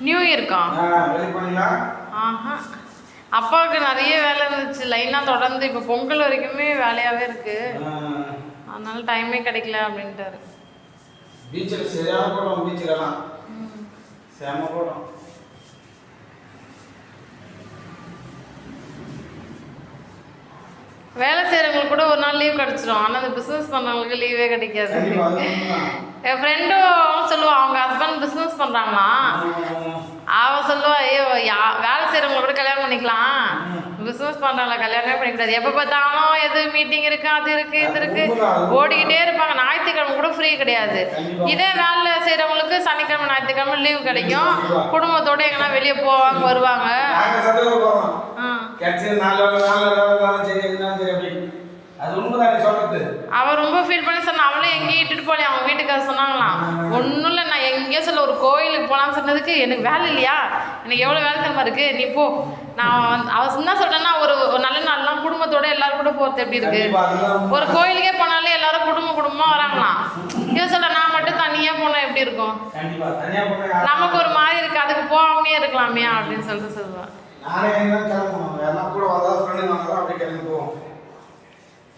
New இயர்க்கா? ஆஹா, அப்பாவுக்கு நிறைய வேலை இருந்துச்சு லைனாக தொடர்ந்து. இப்போ பொங்கல் வரைக்குமே வேலையாகவே இருக்கு, அதனால டைமே கிடைக்கல அப்படின்ட்டாரு. பீச்சில் சரியான போடும், பீச்சிலலாம் செம போடும். வேலை செய்கிறவங்களுக்கு கூட ஒரு நாள் லீவ் கிடச்சிரும், ஆனால் அந்த பிஸ்னஸ் பண்ணுறவங்களுக்கு லீவே கிடைக்காது. என் ஃப்ரெண்டும் சொல்லுவாள், அவங்க ஹஸ்பண்ட் பிஸ்னஸ் பண்ணுறாங்களாம். அவள் சொல்லுவா, ஐயோ வேலை செய்கிறவங்கள கூட கல்யாணம் பண்ணிக்கலாம், பிஸ்னஸ் பண்ணுறவங்கள கல்யாணமே பண்ணிக்கூடாது. எப்போ பார்த்தாலும் எது மீட்டிங் இருக்குது, அது இருக்குது, இது இருக்குது, ஓடிக்கிட்டே இருப்பாங்க. ஞாயிற்றுக்கிழமை கூட ஃப்ரீ கிடையாது. இதே வேலை செய்கிறவங்களுக்கு சனிக்கிழமை ஞாயிற்றுக்கிழமை லீவ் கிடைக்கும், குடும்பத்தோடு எங்கன்னா வெளியே போவாங்க வருவாங்க. அவள் ரொம்ப ஃபீல் பண்ணி சொன்னா, அவளும் எங்கேயும் இட்டுட்டு போகலையா, அவங்க வீட்டுக்கார சொன்னாங்களாம், ஒன்றும் இல்லை நான் எங்கேயோ சொல்ல ஒரு கோயிலுக்கு போகலான்னு சொன்னதுக்கு, எனக்கு வேலை இல்லையா, எனக்கு எவ்வளோ வேலை தரமா இருக்குது, நீ போ. நான் அவள் என்ன சொல்கிறேன்னா, ஒரு நல்ல நாள்லாம் குடும்பத்தோடு எல்லோரும் கூட போகிறது எப்படி இருக்குது, ஒரு கோயிலுக்கே போனாலே எல்லோரும் குடும்பமாக வராங்களாம். இவன் சொல்ல நான் மட்டும் தனியாக போனால் எப்படி இருக்கும், நமக்கு ஒரு மாதிரி இருக்குது, அதுக்கு போகாமே இருக்கலாமே அப்படின்னு சொல்லிட்டு சொல்லுவாள். நானே கிளம்பணும், எல்லாம் கூட வந்தால் ஃப்ரெண்டு வந்தால் அப்படியே கிளம்பி போவோம்.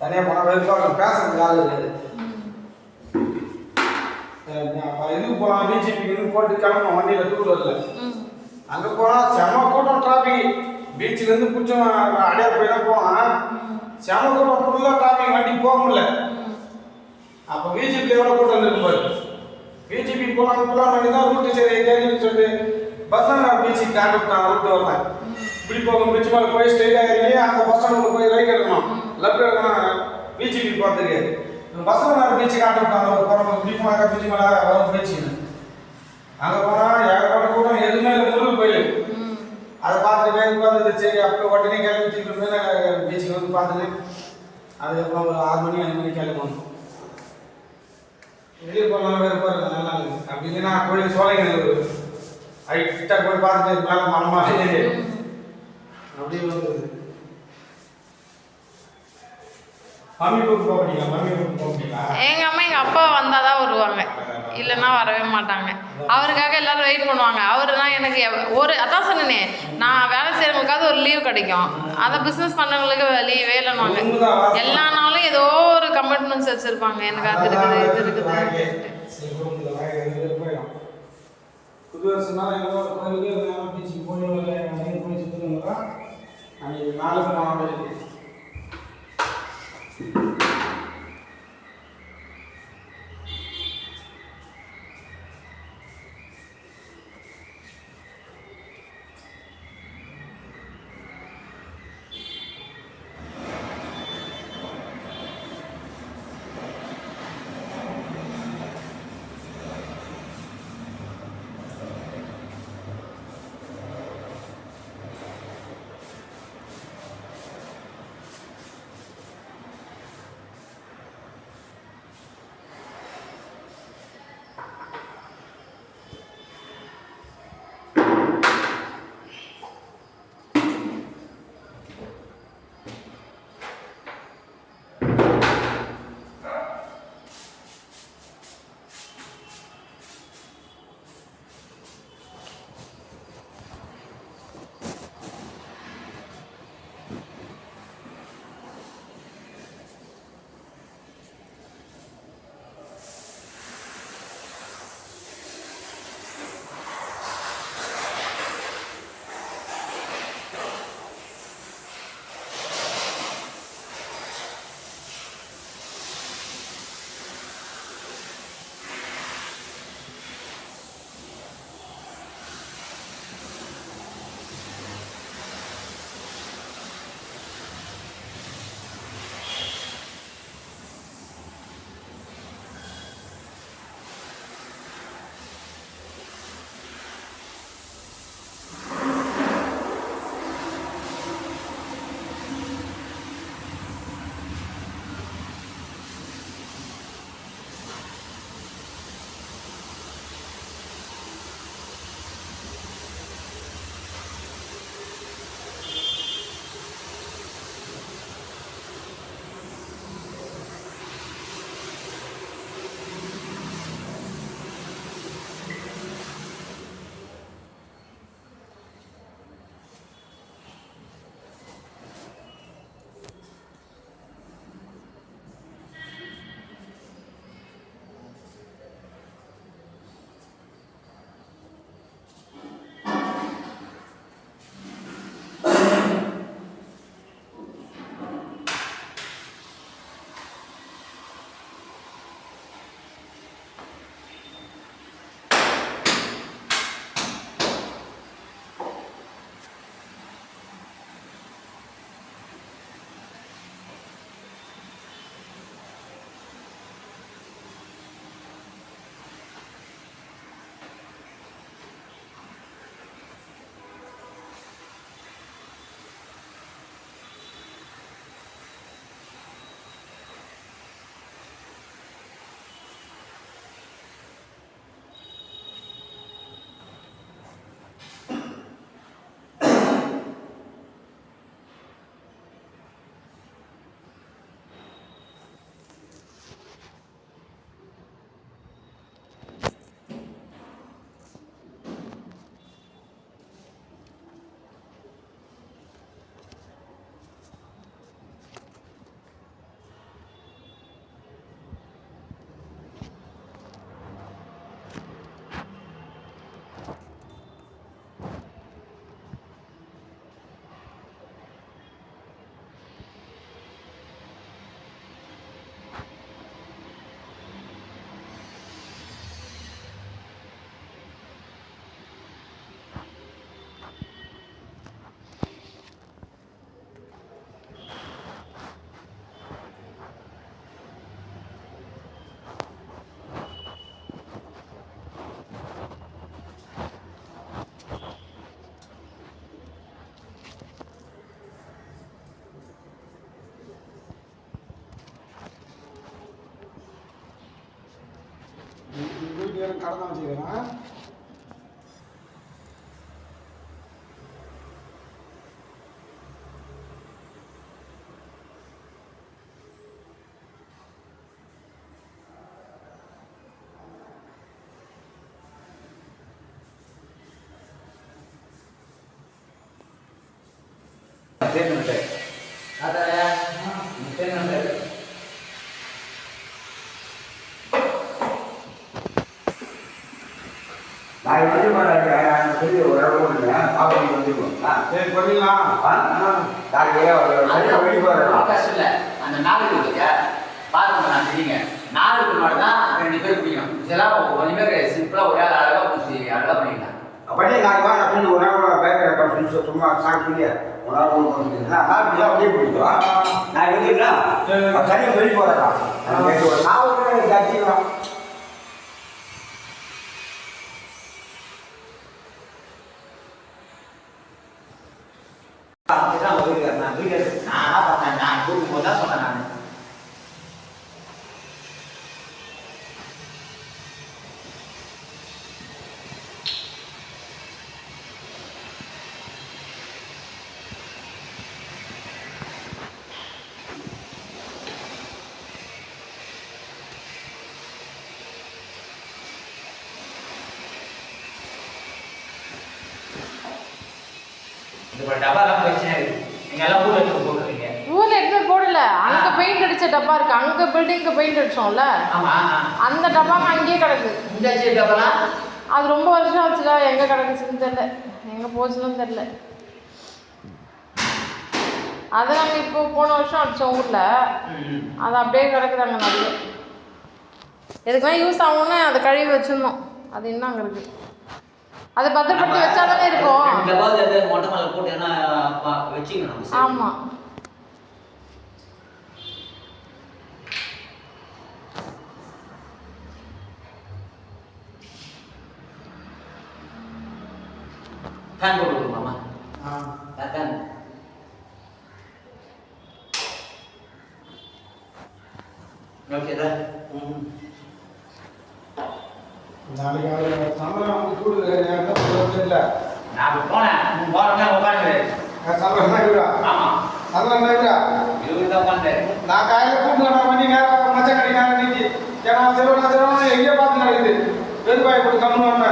தனியாக போனால் வெறுப்பாக பேசுறது ஆள் இருக்குது. இதுக்கு போகலாம், பிஜேபிக்கு போட்டு கிளம்பணும் வண்டியில் டூவீலரில். அங்கே போனால் செம கூட்டம், டிராஃபிக். பீச்சிலேருந்து பிடிச்சோம் அடையார் போய் தான் போவான், செம கூட்டம், ஃபுல்லாக டிராஃபிக், வண்டி போக முடியல. அப்போ பிஜேபி எவ்வளோ கூட்டம் இருக்குப்பாரு. பிஜேபி போகலாம் இப்போலாம் வண்டி தான் ரூட்டு சரி தெரியுன்னு சொல்லிட்டு பஸ் தான் பீச்சுக்கு காட்டு விட்டான், ரூட்டு வரேன். இப்படி போகணும், பீச் மேலே போய் ஸ்ட்ரெயிட்டாக இறங்கி அங்கே பஸ் ஸ்டாண்டுக்குள்ள போய் ரைட் எடுக்கணும், லெஃப்ட் எடுக்கணும், பிஜேபி போகிறதுக்கு. பஸ் ஸ்டாண்ட் பீச்சு காட்டு விட்டாங்க, போகிறோம் இப்படி போனாக்கா பீச் மேலே வரும் பீச்சுன்னு. அங்கே போனால் ஏகப்பட்ட கூட்டம், எதுவுமே இல்லை, முருகன் கோயில். அதை பார்த்துட்டு வேறு பார்த்துட்டு சரி அப்போ உடனே கிளம்பி தூக்கிட்டு பீச்சுக்கு வந்து பார்த்துட்டு அதுக்கப்புறம் ஒரு 6 மணி 5 மணி கிளம்பணும். வெளியே போகலாம் வேறு பாருங்க, நல்லா இருக்குது. அப்படி இல்லைன்னா கோயில் சோலைகள் ஹைட்டாக போய் பார்த்துட்டு மேலே மனமாக அப்படி வந்து எங்கள் அம்மா எங்கள் அப்பா வந்தால் தான் வருவாங்க, இல்லைன்னா வரவே மாட்டாங்க. அவருக்காக எல்லோரும் வெயிட் பண்ணுவாங்க. அவருனா எனக்கு அதான் சொன்னேனே, நான் வேலை செய்கிறவங்களுக்காவது ஒரு லீவ் கிடைக்கும், அதை பிஸ்னஸ் பண்ணுறவங்களுக்கு லீவே இல்லைன்னுவாங்க. எல்லா நாளும் ஏதோ ஒரு கமிட்மெண்ட்ஸ் வச்சுருப்பாங்க, எனக்கு அது இருக்குது இது இருக்குது. புது வருஷம்னா எங்களோட கோயிலுக்கு பீச்சுக்கு போய் சுற்றுறவங்க அன்றைக்கி நாளுக்கு போன மாதிரி. பேரும் கடை தான் வச்சுக்கிறேன். சரி பண்ணிடலாம். கஷ்டம் இல்லை. அந்த நாளுக்கு இருக்கு பாருங்க, நான் தெரியுங்க. நாளுக்கு மட்டும் தான் 2 பேர் பிடிக்கும். இதெல்லாம் ஒன்றுமே கிடையாது. சிம்பிளாக ஒரே அழகாக முடிச்சு அழகாக பண்ணிக்கலாம். அப்படியே நாளைக்கு வா, நான் கொஞ்சம் ஒரு நாள் பேக்கரை ஃப்ரெண்ட்ஸ் சும்மா சாங் சொல்லி ஒரு நாள் ஒன்று பண்ணிக்கிறேன். நாளைக்கு அப்படியே பிடிக்கும். நான் எழுதிக்கலாம். தனியாக வெளியே போகிறேன். ஒரு நாள் ஜாத்திக்கலாம். நான் வீடு நான் பார்த்தேன். நான் கொடுக்கும்போது தான் சொன்னேன் நான். இந்த டப்பாலாம் பிரச்சனை இருக்கு. நீங்க எல்லாம் ஊர்ல எடுத்து போட்டுருக்கீங்க. ஊர்ல எதுவுமே போடல. அங்க பெயிண்ட் அடிச்ச டப்பா இருக்கு. அங்க பில்டிங்க்கு பெயிண்ட் அடிச்சோம்ல, ஆமா அந்த டப்பா அங்கேயே கிடக்கு. இந்த டப்பாலாம் அது ரொம்ப வருஷம் ஆச்சுல, எங்க கிடக்குச்சுன்னு தெரியல, எங்க போச்சுன்னு தெரியல. அதை நாங்கள் இப்போ போன வருஷம் அடித்தோம் ஊரில். அது அப்படியே கிடக்குதாங்க நிறைய. எதுக்குலாம் யூஸ் ஆகும்னு அதை கழுவி வச்சுருந்தோம். அது இன்னும் அங்கே இருக்குது. அதை பத்திரப்படுத்தி வச்சா தானே இருக்கும். மொட்டை மேலே போட்டு என்ன வச்சுக்கணும். ஆமாம். ஃபேன் போட்டு விடுமாமா? ஃபேன் ஓகேதா? நாளைக்கு சம்பளம் கூடு இல்லை. நான் போனேன் போறேன்னா உட்காந்து சம்பளம் தான். ஆமாம் சம்பளம் தான். தான் உட்காந்து நான் காலையில் கூப்பிட்டு பண்ணி நேரம் மச்ச கடி நேரம் நீக்கி ஏன்னா செலவு எங்கேயோ பார்த்து நடக்குது. வெறுப்பாய் போட்டு கம்முன்னு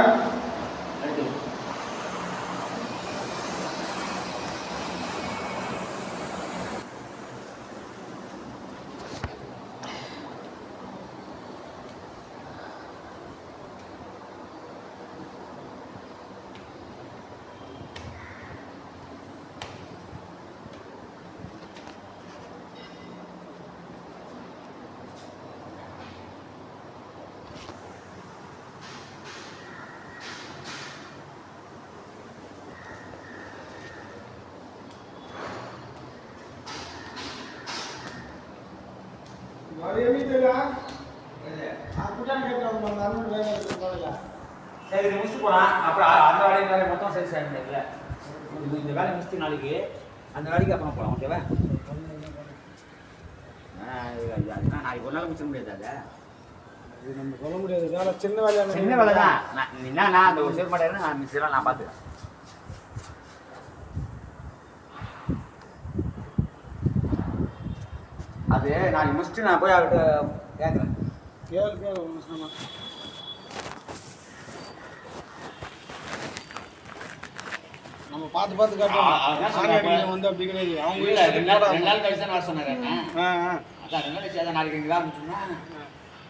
சரி முடிச்சு போகலாம். அப்புறம் அந்த வேலைக்கு வேலை மொத்தம் சரி சார். இந்த வேலை முடிச்சு நாளைக்கு அந்த வேலைக்கு அப்புறம் போகலாம். ஓகேவா? நாளைக்கு ஒரு நாள் முடிச்சிட முடியாது. அதை நம்ம சொல்ல முடியாது. வேலை சின்ன வேலையாக சின்ன வேலை தான். நான் அந்த ஒரு சேர் மாட்டேன். நான் மிஸ்லாம் நான் பார்த்துக்கிறேன். அது நாளைக்கு முடிச்சுட்டு நான் போய் அவர்கிட்ட கேட்குறேன். கேளு நம்ம பார்த்து காட்டுவோம். வந்து அப்படி கிடையாது. அவங்க இல்லை 2 நாள் கழிச்சு தான் வர சொன்னாங்க. அதான் 2 நாள் கழிச்சு அதான் நாளைக்கு இங்கே முடிச்சோம்னா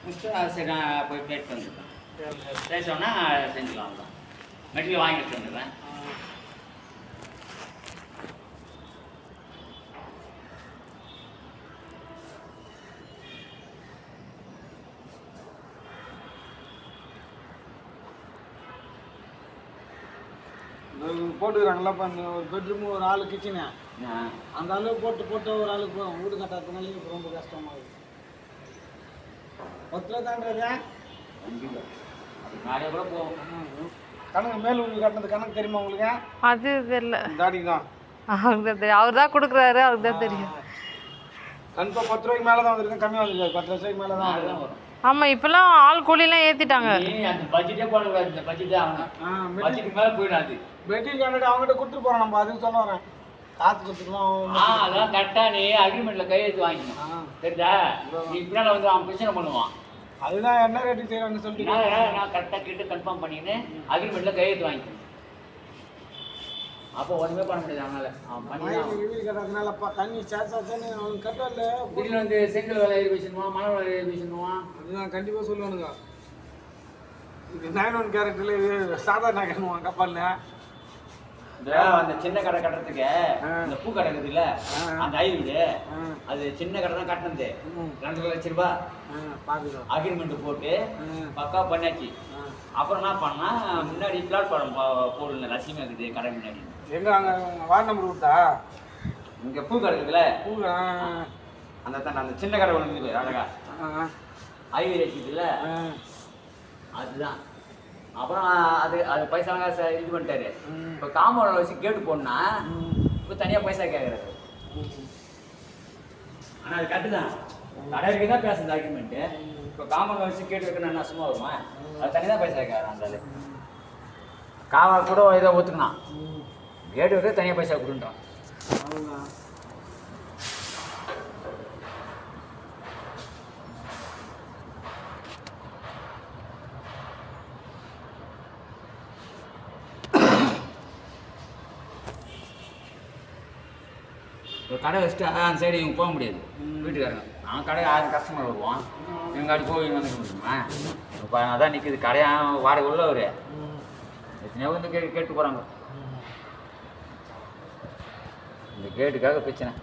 முடிச்சுட்டு நான் சரி நான் போய் பேட் வந்துடுறேன். பேசோன்னா செஞ்சுக்கலாம். தான் மெட்டீரியல் வாங்கி வச்சு வந்துடுறேன். போட்டுக்கிறாங்களா ஒரு பெட்ரூமு ஒரு ஆளு கிச்சனு அந்த அளவு போட்டு ஒரு ஆளுக்கு போகும். வீடு கட்டாததுனால இப்போ ரொம்ப கஷ்டமாகுது. 10 லட்சம் தான்றதா நிறைய கூட போகும். கணக்கு மேல் உங்களுக்கு கட்டினது கணக்கு தெரியுமா உங்களுக்கு? அது தெரியல. தாடிக்கு தான் அவருக்கு தான் தெரியும். அவர் தான் கொடுக்குறாரு, அவருக்கு தான் தெரியும். கண்டிப்பாக 10 ரூபாய்க்கு மேலே தான் வந்துருக்கேன். கம்மியாக வந்துருக்காரு. 10 லட்சத்துக்கு மேலே தான் வந்துருக்கேன். ஆமாம் இப்போல்லாம் ஆள் கூலிலாம் ஏற்றிட்டாங்க. நீ அந்த பட்ஜெட்டே போடக்கூடாது, இந்த பட்ஜெட்டே ஆகணும். பட்ஜெட்டுக்கு மேலே போயிடாது. வெட்டிங் கேண்டிடேட் அவங்ககிட்ட கொடுத்துட்டு போகிறோம், நம்ம அதுக்கு சொல்ல வரேன். காசு கொடுத்துருவோம். அதான் கரெக்டாக நீ அக்ரிமெண்ட்டில் கையெழுத்து வாங்கிக்கணும். சரிதா? நீ பின்னால் வந்து அவன் பிரச்சனை பண்ணுவான். அதுதான் என்ன ரேட்டு செய்யறான்னு சொல்லிட்டு நான் கரெக்டாக கேட்டு கன்ஃபார்ம் பண்ணின்னு அக்ரிமெண்ட்டில் கையெழுத்து வாங்கிக்கணும். அப்போ ஒன்றுமே பண்ண முடியாது அவனால. அவன் பண்ணி வீடு கட்டுறதுனாலப்பா தண்ணி சேச்சாச்சான்னு அவனுக்கு கட்டல. வீட்டில் வந்து செங்கல் வேலை ஏறி வச்சுருவான், மணல் வேலை ஏறி வச்சுருவான். அதுதான் கண்டிப்பாக சொல்லுவானுங்க. இது 9-1 கேரக்டர்ல இது சாதாரண கட்டுவான் கப்பல்ல. அந்த சின்ன கடை கட்டுறதுக்கு இந்த பூ கடை இருக்குதுல்ல, அந்த ஐவீடு அது சின்ன கடை தான் கட்டினது. 2 லட்சம் ரூபாய் அக்ரிமெண்ட் போட்டு பக்கா பண்ணியாச்சு. அப்புறம் என்ன பண்ணா, முன்னாடி பிளாட்ஃபார்ம் போடல, ரசிகமாக இருக்குது கடை முன்னாடி. எங்க அங்கே வார்டு நம்பர் கொடுத்தா இங்கே பூ கடை இருக்குதுல்ல, பூ அந்த சின்ன கடை ஒன்று இருக்குது அழகா ஐவீடு இருக்குதுல்ல, அதுதான். அப்புறம் அது பைசாலாம் இது பண்ணிட்டாரு. இப்போ காம்பவுண்டில் வச்சு கேட்டு போடனா இப்போ தனியாக பைசா கேட்குறாரு. ஆனால் அது கட்டு தான், கடை வரைக்கும் தான் பேசுறது டாக்குமெண்ட்டு. இப்போ காம்பவுண்டில் வச்சு கேட்டு வைக்கணும் என்ன சும்மா வருமா? அது தனியாக தான் பைசா கேட்குறான். அந்த காவல் கூட இதை ஒத்துக்கணும், கேட்டு வைக்க தனியாக பைசா கொடுன்றான். ஒரு கடை வச்சுட்டு அந்த சைடு இவங்க போக முடியாது வீட்டுக்காரங்க. அவன் கடை 6 கஸ்டமர் வருவான், இவங்க அப்படி போய் வந்துக்க முடியுமா? இப்போ அதான் நிற்கிது கடையாக வாடகை உள்ள ஒரு எத்தனையோ வந்து கேட்டு போகிறாங்க. இந்த கேட்டுக்காக பிரச்சனை.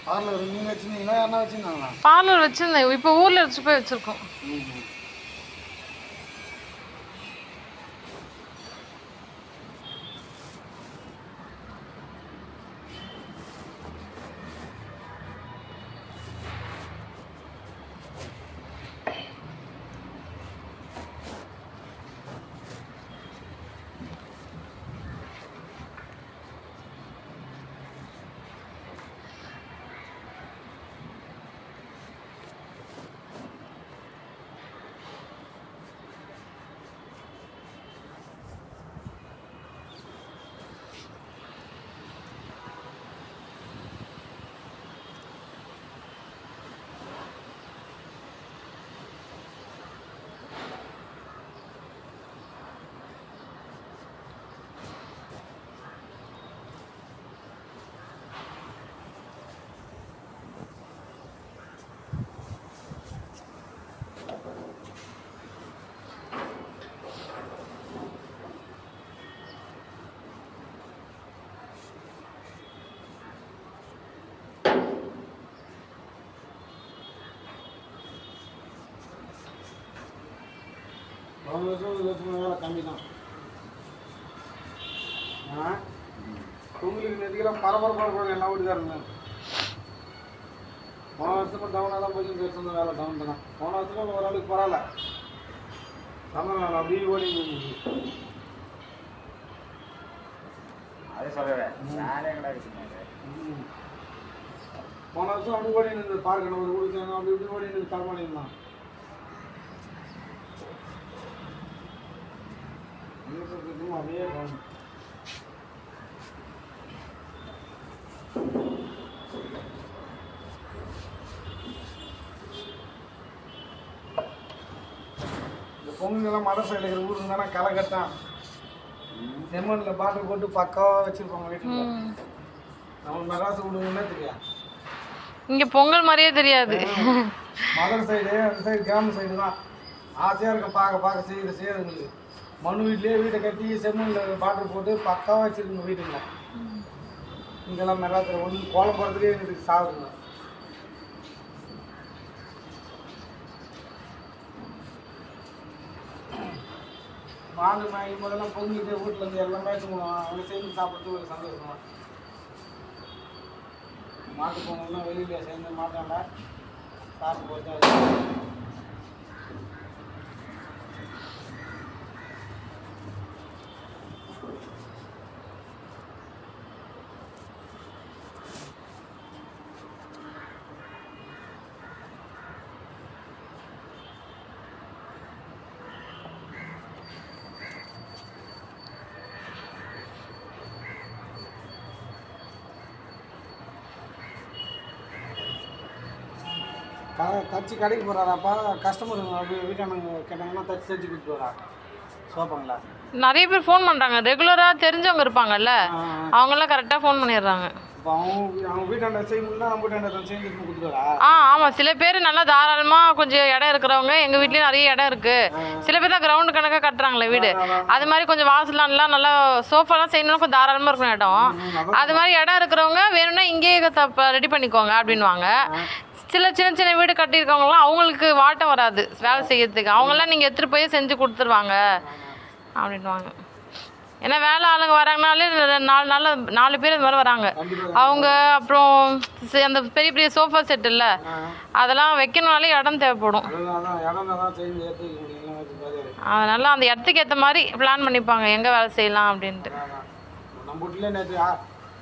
பார்லர் நீங்கள் வச்சுருந்தீங்களா யாருன்னா வச்சுருந்தாங்களா? பார்லர் வச்சுருந்தேன், இப்போ ஊரில் வச்சு போய் வச்சுருக்கோம். போன வருஷம் வேலை கம்மி தான். பொங்கலுக்கு நேற்றுக்கெல்லாம் பரபரப்பாக இருப்பாங்க எல்லா வீட்டுக்காரங்க. போன வருஷமும் டவுனாக தான் போய் இந்த வருஷம் வேலை டவுன் தான். போன வருஷம் ஓரளவுக்கு பரவாயில்ல. சந்தனம் அப்படியே ஓடி அதே சொல்கிறேன் வேலையே கிடையாது. போன வருஷம் அப்படி ஓடி இருந்தது பார்க்கணும் ஒரு ஊருக்கு அப்படி இப்படி ஓடி இருந்தது தரமாட்டேங்கலாம். அப்படியே இந்த பொங்கலாம் மத சைடில் இருக்கிற ஊருக்கு தானே களை கட்டான் செம்மண்ணில் பாட்டில் போட்டு பக்காவாக வச்சுருப்பாங்க வீட்டுக்கு. நம்ம மெட்ராஸ் விடுங்கன்னா தெரியா இங்கே பொங்கல் மாதிரியே தெரியாது. மதர் சைடு அந்த சைடு கிராம சைடு தான் ஆசையாக இருக்கும் பார்க்க செய்யறதுங்களுக்கு. மண் வீட்லேயே வீட்டை கட்டி செம்மண்ணில் பாட்டில் போட்டு பக்காவாக வச்சுருக்குங்க வீட்டுக்குள்ள. இங்கெல்லாம் மெட்ராஸில் ஒன்று கோலம் போகிறதுலேயே எங்களுக்கு சாகுதுங்க. மாடு வாங்கும் போதெல்லாம் பொங்கலுக்கு வீட்டில் இருந்து எல்லாம் மேய்ச்சுக்கணும். அவங்க சேர்ந்து சாப்பிட்றது ஒரு சந்தோஷமா. மாட்டு பொங்கல்னா வெளியில் சேர்ந்து மாட்டாங்க சாப்பிட்டு போட்டு தச்சு கடைக்கு போகிறாராப்பா. கஸ்டமர் அப்படி வீட்டானுங்க கேட்டாங்கன்னா தச்சு கொடுத்து வரா சோப்பாங்களா. நிறைய பேர் ஃபோன் பண்ணுறாங்க. ரெகுலராக தெரிஞ்சவங்க இருப்பாங்கல்ல, அவங்கெல்லாம் கரெக்டாக ஃபோன் பண்ணிடுறாங்க. இப்போ அவங்க வீட்டாண்ட செய்ய முடியல நம்ம வீட்டாண்ட செஞ்சு கொடுத்துருவா. ஆமாம். சில பேர் நல்லா தாராளமாக கொஞ்சம் இடம் இருக்கிறவங்க, எங்கள் வீட்லேயும் நிறைய இடம் இருக்குது. சில பேர் தான் கிரவுண்டு கணக்காக கட்டுறாங்களே வீடு. அது மாதிரி கொஞ்சம் வாசலாம் நல்லா சோஃபாலாம் செய்யணும்னா கொஞ்சம் தாராளமாக இருக்கணும் இடம். அது மாதிரி இடம் இருக்கிறவங்க வேணும்னா இங்கேயே ரெடி பண்ணிக்கோங்க அப்படின்வாங்க. சில சின்ன சின்ன வீடு கட்டியிருக்கவங்களாம் அவங்களுக்கு வாட்டம் வராது வேலை செய்யறதுக்கு. அவங்களாம் நீங்கள் எடுத்துகிட்டு போய் செஞ்சு கொடுத்துருவாங்க அப்படின்வாங்க. ஏன்னா வேலை ஆளுங்க வராங்கனாலே 4 பேர் இந்த மாதிரி வராங்க. அவங்க அப்புறம் அந்த பெரிய பெரிய சோஃபா செட் இல்லை அதெல்லாம் வைக்கணுனாலே இடம் தேவைப்படும். அதனால அந்த இடத்துக்கு ஏற்ற மாதிரி பிளான் பண்ணிப்பாங்க எங்கே வேலை செய்யலாம் அப்படின்ட்டு. நம்ம வீட்டிலே நேற்று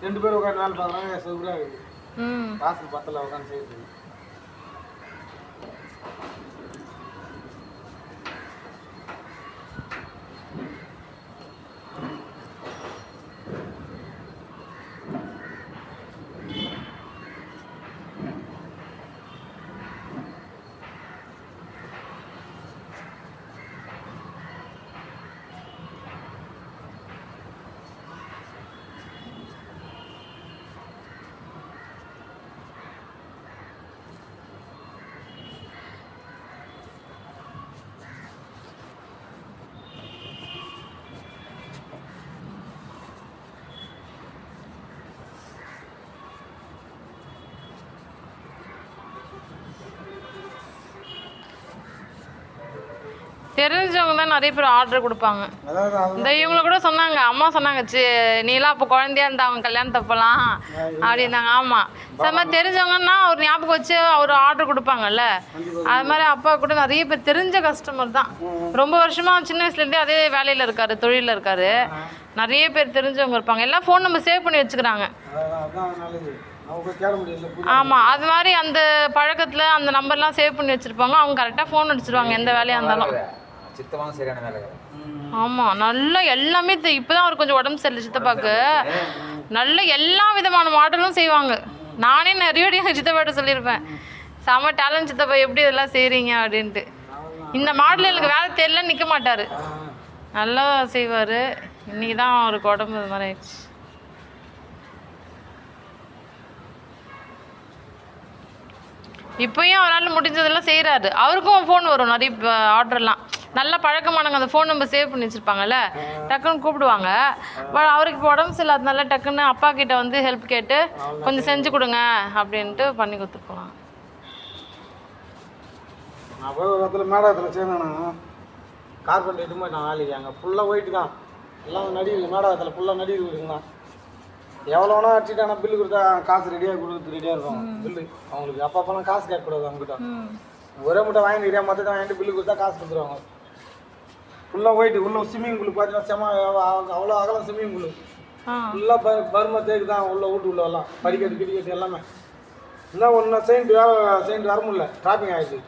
2 பேர் உட்காந்து வேலை பார்க்குறாங்க. சூப்பராக இருக்குது. காசு பத்தல உட்காந்து செய்யுது. தெரிஞ்சவங்க தான் நிறைய பேர் ஆர்டர் கொடுப்பாங்க. இந்த இவங்களை கூட சொன்னாங்க, அம்மா சொன்னாங்க, நீலாம் அப்போ குழந்தையா இருந்தா அவங்க கல்யாணத்தப்பலாம் அப்படின்னாங்க. ஆமாம், செம்ம தெரிஞ்சவங்கன்னா அவர் ஞாபகம் வச்சு அவர் ஆர்டர் கொடுப்பாங்கல்ல. அது மாதிரி அப்பா கூட நிறைய பேர் தெரிஞ்ச கஸ்டமர் தான். ரொம்ப வருஷமாக சின்ன வயசுலேருந்தே அதே வேலையில் இருக்காரு, தொழிலில் இருக்காரு. நிறைய பேர் தெரிஞ்சவங்க இருப்பாங்க. எல்லாம் ஃபோன் நம்பர் சேவ் பண்ணி வச்சுக்கிறாங்க. ஆமாம், அது மாதிரி அந்த பழக்கத்தில் அந்த நம்பர்லாம் சேவ் பண்ணி வச்சுருப்பாங்க. அவங்க கரெக்டாக ஃபோன் அடிச்சிருவாங்க எந்த வேலையாக இருந்தாலும். ஆமாம், நல்லா எல்லாமே இப்போ தான் அவர் கொஞ்சம் உடம்பு சரியில்லை சித்தப்பாக்கு. நல்ல எல்லா விதமான மாடலும் செய்வாங்க. நானே நிறைய எங்கள் சித்தப்பாட்ட சொல்லியிருப்பேன், செம்ம டேலண்ட் சித்தப்பா, எப்படி இதெல்லாம் செய்கிறீங்க அப்படின்ட்டு. இந்த மாடல் எனக்கு வேலை தெரியலன்னு நிற்க மாட்டார், நல்லா செய்வார். இன்றைக்கி தான் அவருக்கு உடம்பு இது மாதிரி ஆயிடுச்சு. இப்போயும் அவரால் முடிஞ்சதெல்லாம் செய்கிறாரு. அவருக்கும் ஃபோன் வரும் நிறைய ஆர்டர்லாம். நல்ல பழக்கமானவங்க அந்த ஃபோன் நம்பர் சேவ் பண்ணி வச்சுருப்பாங்கல்ல, டக்குன்னு கூப்பிடுவாங்க. பட் அவருக்கு இப்போ உடம்பு சரியில்லாதனால டக்குன்னு அப்பா கிட்ட வந்து ஹெல்ப் கேட்டு கொஞ்சம் செஞ்சு கொடுங்க அப்படின்ட்டு பண்ணி கொடுத்துருப்பாங்க. கார்பெண்டர் எட்டு போய் நான் வேலைக்கு அங்கே ஃபுல்லாக ஒயிட்டு தான் எல்லாம் நடிகர் நாடகத்தில் ஃபுல்லாக நடிகர் இருக்குங்கண்ணா எவ்வளோனா அடிச்சுட்டு ஆனால் பில்லு கொடுத்தா காசு ரெடியாக கொடுத்து ரெடியாக இருக்கும் பில்லு அவங்களுக்கு அப்பப்போலாம் காசு கேட்கக்கூடாது அவங்ககிட்ட ஒரே மூட்டை வாங்கிக்கிறியா மொத்தத்தை வாங்கிட்டு பில்லு கொடுத்தா காசு கொடுத்துருவாங்க ஃபுல்லாக ஒயிட்டு உள்ள ஸ்விம்மிங் பூல் பார்த்தீங்கன்னா செம அவ்வளோ அகலம் ஸ்விம்மிங் பூல் ஃபுல்லாக பர்மா தேக்கு தான் உள்ள வீட்டு உள்ள எல்லாம் படிக்கட்டு கிடிக்கட்டு எல்லாமே இன்னும் ஒன்று செயின்ட் வர முடியல டிராஃபிக் ஆகிடுச்சு